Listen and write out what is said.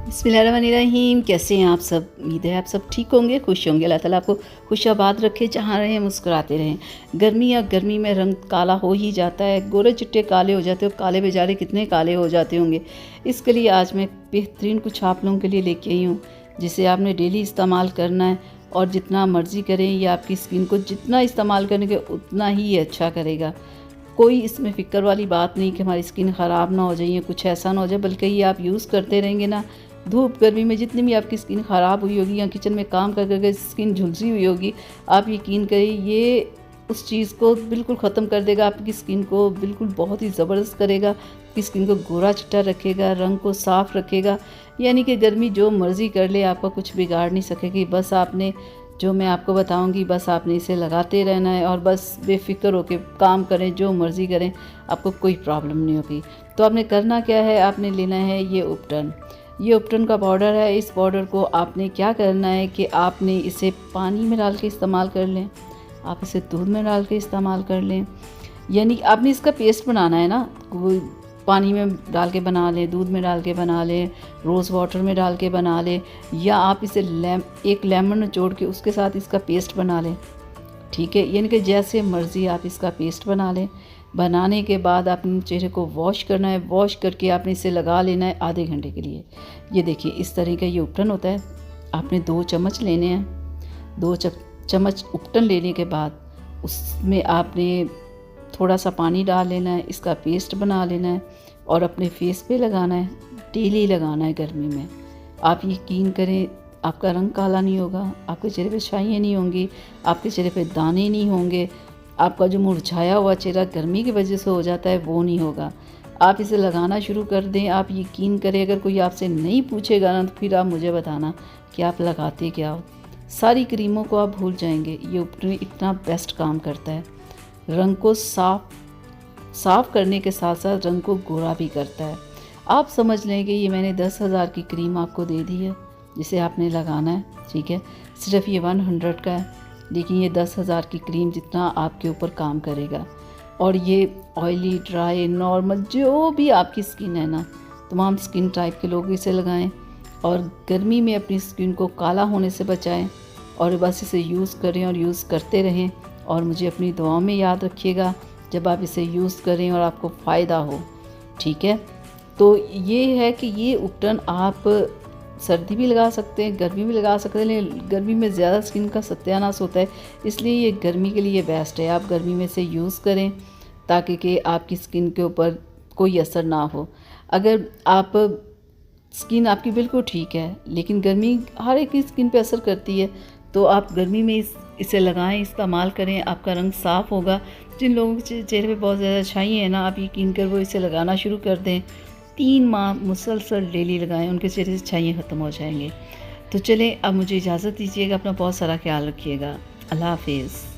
बिस्मिल्लाहिर्रहमानिर्रहीम। कैसे हैं आप सब? उम्मीद है आप सब ठीक होंगे, खुश होंगे। अल्लाह ताला आपको खुशाबाद रखे, जहाँ रहें मुस्कुराते रहें। गर्मी में रंग काला हो ही जाता है, गोरे चिट्टे काले हो जाते हो, काले बेचारे कितने काले हो जाते होंगे। इसके लिए आज मैं बेहतरीन कुछ आप लोगों के लिए लेके आई हूँ, जिसे आपने डेली इस्तेमाल करना है और जितना मर्ज़ी करें, ये आपकी स्किन को जितना इस्तेमाल करेंगे उतना ही ये अच्छा करेगा। कोई इसमें फ़िक्र वाली बात नहीं कि हमारी स्किन ख़राब ना हो जाए या कुछ ऐसा ना हो जाए, बल्कि ये आप यूज़ करते रहेंगे ना, धूप गर्मी में जितनी भी आपकी स्किन ख़राब हुई होगी या किचन में काम कर कर स्किन झुलसी हुई होगी, आप यकीन करिए ये उस चीज़ को बिल्कुल ख़त्म कर देगा। आपकी स्किन को बिल्कुल बहुत ही ज़बरदस्त करेगा, आपकी स्किन को गोरा चिट्टा रखेगा, रंग को साफ़ रखेगा। यानी कि गर्मी जो मर्ज़ी कर ले, आपका कुछ बिगाड़ नहीं सकेगी। बस आपने जो मैं आपको बताऊंगी, बस आपने इसे लगाते रहना है और बस बेफ़िक्र होकर काम करें, जो मर्ज़ी करें, आपको कोई प्रॉब्लम नहीं होगी। तो आपने करना क्या है, आपने लेना है ये उपटन। ये उपटन का पाउडर है। इस पाउडर को आपने क्या करना है कि आपने इसे पानी में डाल के इस्तेमाल कर लें, आप इसे दूध में डाल के इस्तेमाल कर लें। यानी आपने इसका पेस्ट बनाना है ना, कोई पानी में डाल के बना लें, दूध में डाल के बना लें, रोज़ वाटर में डाल के बना लें, या आप इसे एक लेमन निचोड़ के उसके साथ इसका पेस्ट बना लें। ठीक है, यानी कि जैसे मर्ज़ी आप इसका पेस्ट बना लें। बनाने के बाद आपने चेहरे को वॉश करना है, वॉश करके आपने इसे लगा लेना है आधे घंटे के लिए। ये देखिए इस तरह का ये उपटन होता है। आपने 2 चम्मच लेने हैं। 2 चम्मच उपटन लेने के बाद उसमें आपने थोड़ा सा पानी डाल लेना है, इसका पेस्ट बना लेना है और अपने फेस पे लगाना है। डेली लगाना है गर्मी में। आप यकीन करें आपका रंग काला नहीं होगा, आपके चेहरे पे छाइयाँ नहीं होंगी, आपके चेहरे पे दाने नहीं होंगे, आपका जो मुरझाया हुआ चेहरा गर्मी की वजह से हो जाता है वो नहीं होगा। आप इसे लगाना शुरू कर दें। आप यकीन करें अगर कोई आपसे नहीं पूछेगा ना, तो फिर आप मुझे बताना कि आप लगाते क्या हो। सारी क्रीमों को आप भूल जाएंगे। ये उपटन इतना बेस्ट काम करता है, रंग को साफ़ करने के साथ साथ रंग को गोरा भी करता है। आप समझ लें कि ये मैंने 10,000 की क्रीम आपको दे दी है जिसे आपने लगाना है। ठीक है, सिर्फ ये 100 का है, लेकिन ये 10,000 की क्रीम जितना आपके ऊपर काम करेगा। और ये ऑयली, ड्राई, नॉर्मल जो भी आपकी स्किन है ना, तमाम स्किन टाइप के लोग इसे लगाएं और गर्मी में अपनी स्किन को काला होने से बचाएं और बस इसे यूज़ करें और यूज़ करते रहें। और मुझे अपनी दुआओं में याद रखिएगा जब आप इसे यूज़ करें और आपको फ़ायदा हो। ठीक है, तो ये है कि ये उपटन आप सर्दी भी लगा सकते हैं, गर्मी भी लगा सकते हैं, लेकिन गर्मी में ज़्यादा स्किन का सत्यानाश होता है, इसलिए ये गर्मी के लिए बेस्ट है। आप गर्मी में से यूज़ करें ताकि कि आपकी स्किन के ऊपर कोई असर ना हो। अगर आप स्किन आपकी बिल्कुल ठीक है लेकिन गर्मी हर एक की स्किन पे असर करती है, तो आप गर्मी में इसे लगाएं, इस्तेमाल करें, आपका रंग साफ़ होगा। जिन लोगों के चेहरे पे बहुत ज़्यादा छाइयाँ हैं ना, आप यकीन कर वो इसे लगाना शुरू कर दें। 3 माह मुसलसल डेली लगाएं, उनके चेहरे से छाइयाँ ख़त्म हो जाएंगे। तो चलें अब मुझे इजाज़त दीजिएगा, अपना बहुत सारा ख्याल रखिएगा। अल्लाह हाफिज़।